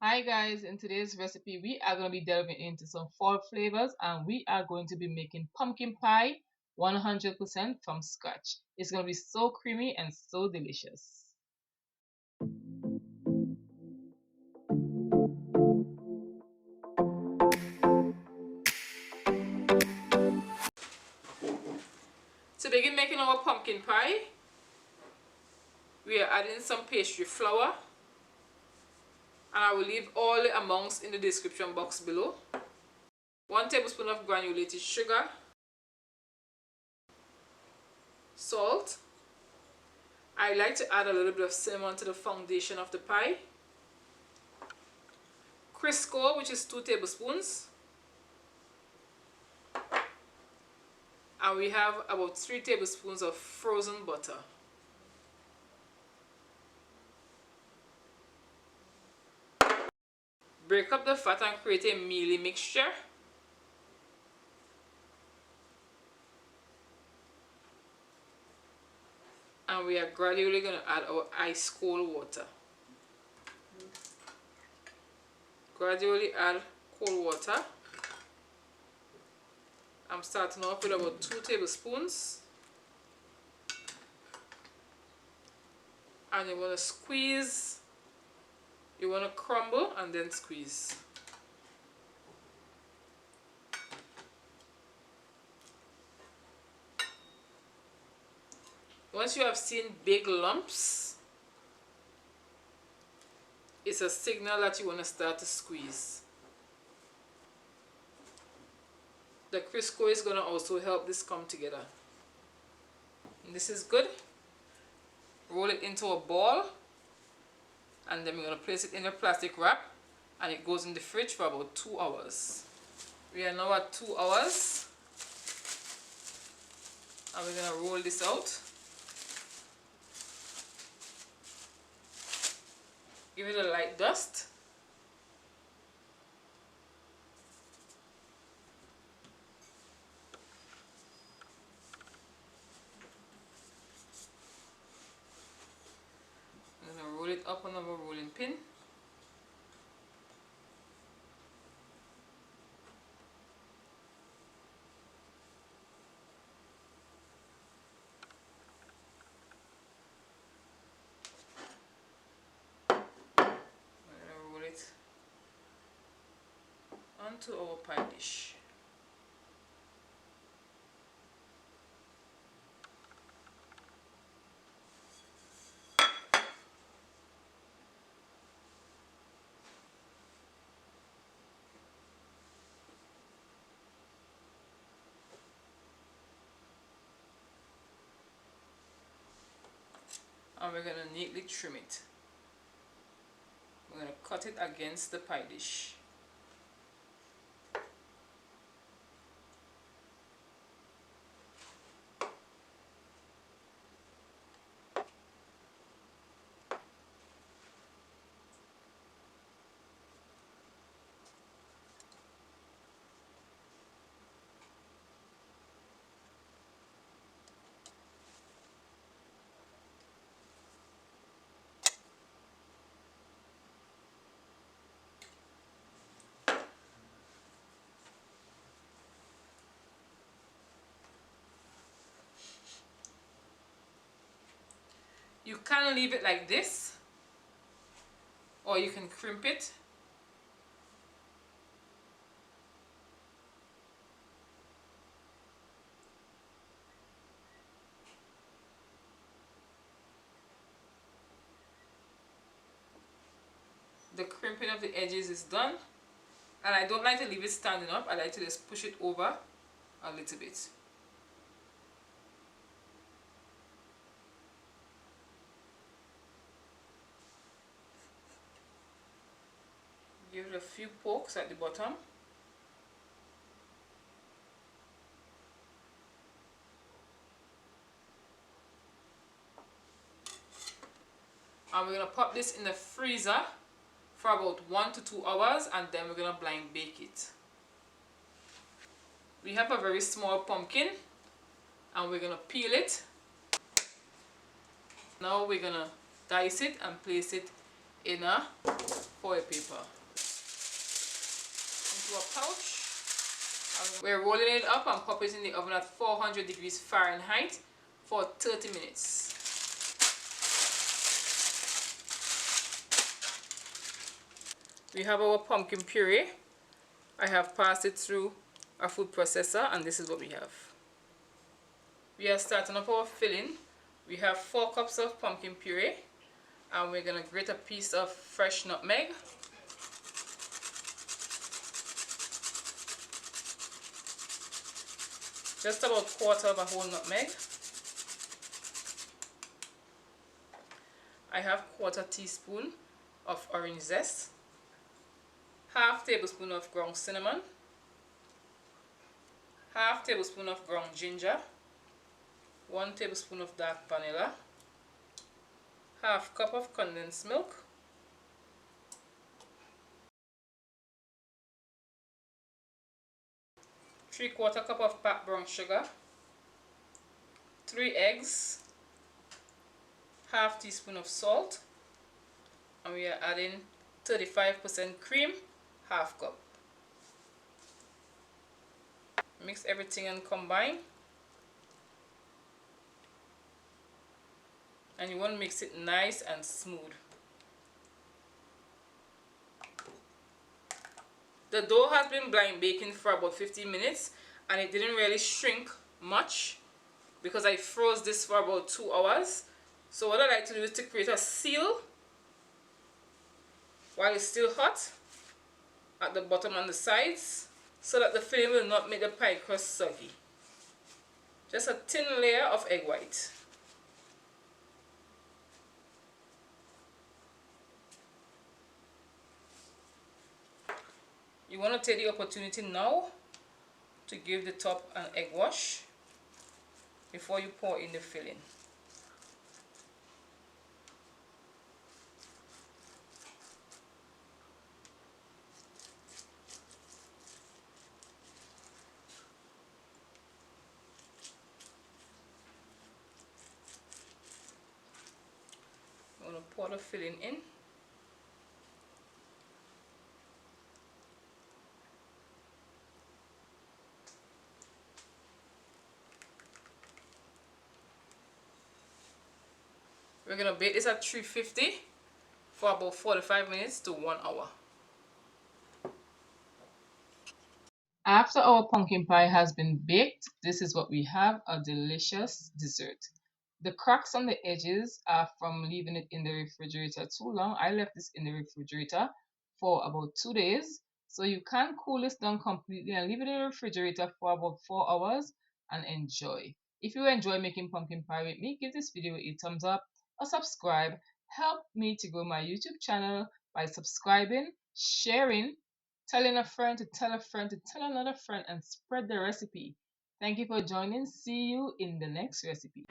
Hi guys, in today's recipe we are going to be delving into some fall flavors and we are going to be making pumpkin pie 100% from scratch. It's going to be so creamy and so delicious. To begin making our pumpkin pie, we are adding some pastry flour, and I will leave all the amounts in the description box below. 1 tablespoon of granulated sugar, salt. I like to add a little bit of cinnamon to the foundation of the pie. Crisco, which is 2 tablespoons. And we have about 3 tablespoons of frozen butter. Break up the fat and create a mealy mixture. And we are gradually going to add our ice cold water. Gradually add cold water. I'm starting off with about 2 tablespoons. And you want to squeeze. You want to crumble and then squeeze. Once you have seen big lumps, it's a signal that you want to start to squeeze. The Crisco is going to also help this come together. And this is good. Roll it into a ball, and then we're going to place it in a plastic wrap, and it goes in the fridge for about 2 hours. We are now at 2 hours, and we're going to roll this out. Give it a light dust. I'm going to roll it up on our rolling pin. Onto our pie dish. And we're going to neatly trim it. We're going to cut it against the pie dish. You can leave it like this, or you can crimp it. The crimping of the edges is done, and I don't like to leave it standing up. I like to just push it over a little bit. Give it a few pokes at the bottom. And we're going to pop this in the freezer for about 1 to 2 hours, and then we're going to blind bake it. We have a very small pumpkin, and we're going to peel it. Now we're going to dice it and place it in a foil paper into a pouch. We're rolling it up and pop it in the oven at 400 degrees Fahrenheit for 30 minutes. We have our pumpkin puree. I have passed it through a food processor, and this is what we have. We are starting up our filling. We have 4 cups of pumpkin puree, and we're going to grate a piece of fresh nutmeg. Just about 1/4 of a whole nutmeg. I have 1/4 teaspoon of orange zest, 1/2 tablespoon of ground cinnamon, 1/2 tablespoon of ground ginger, 1 tablespoon of dark vanilla, 1/2 cup of condensed milk, 3/4 cup of packed brown sugar, 3 eggs, 1/2 teaspoon of salt, and we are adding 35% cream, 1/2 cup. Mix everything and combine. And you want to mix it nice and smooth. The dough has been blind baking for about 15 minutes, and it didn't really shrink much because I froze this for about 2 hours. So what I like to do is to create a seal while it's still hot at the bottom and the sides, so that the filling will not make the pie crust soggy. Just a thin layer of egg white. You want to take the opportunity now to give the top an egg wash before you pour in the filling. I'm going to pour the filling in. We're going to bake this at 350 for about 45 minutes to 1 hour. After our pumpkin pie has been baked, this is what we have, a delicious dessert. The cracks on the edges are from leaving it in the refrigerator too long. I left this in the refrigerator for about 2 days. So you can cool this down completely and leave it in the refrigerator for about 4 hours and enjoy. If you enjoy making pumpkin pie with me, give this video a thumbs up or subscribe. Help me to grow my YouTube channel by subscribing, sharing, telling a friend to tell a friend to tell another friend, and spread the recipe. Thank you for joining. See you in the next recipe.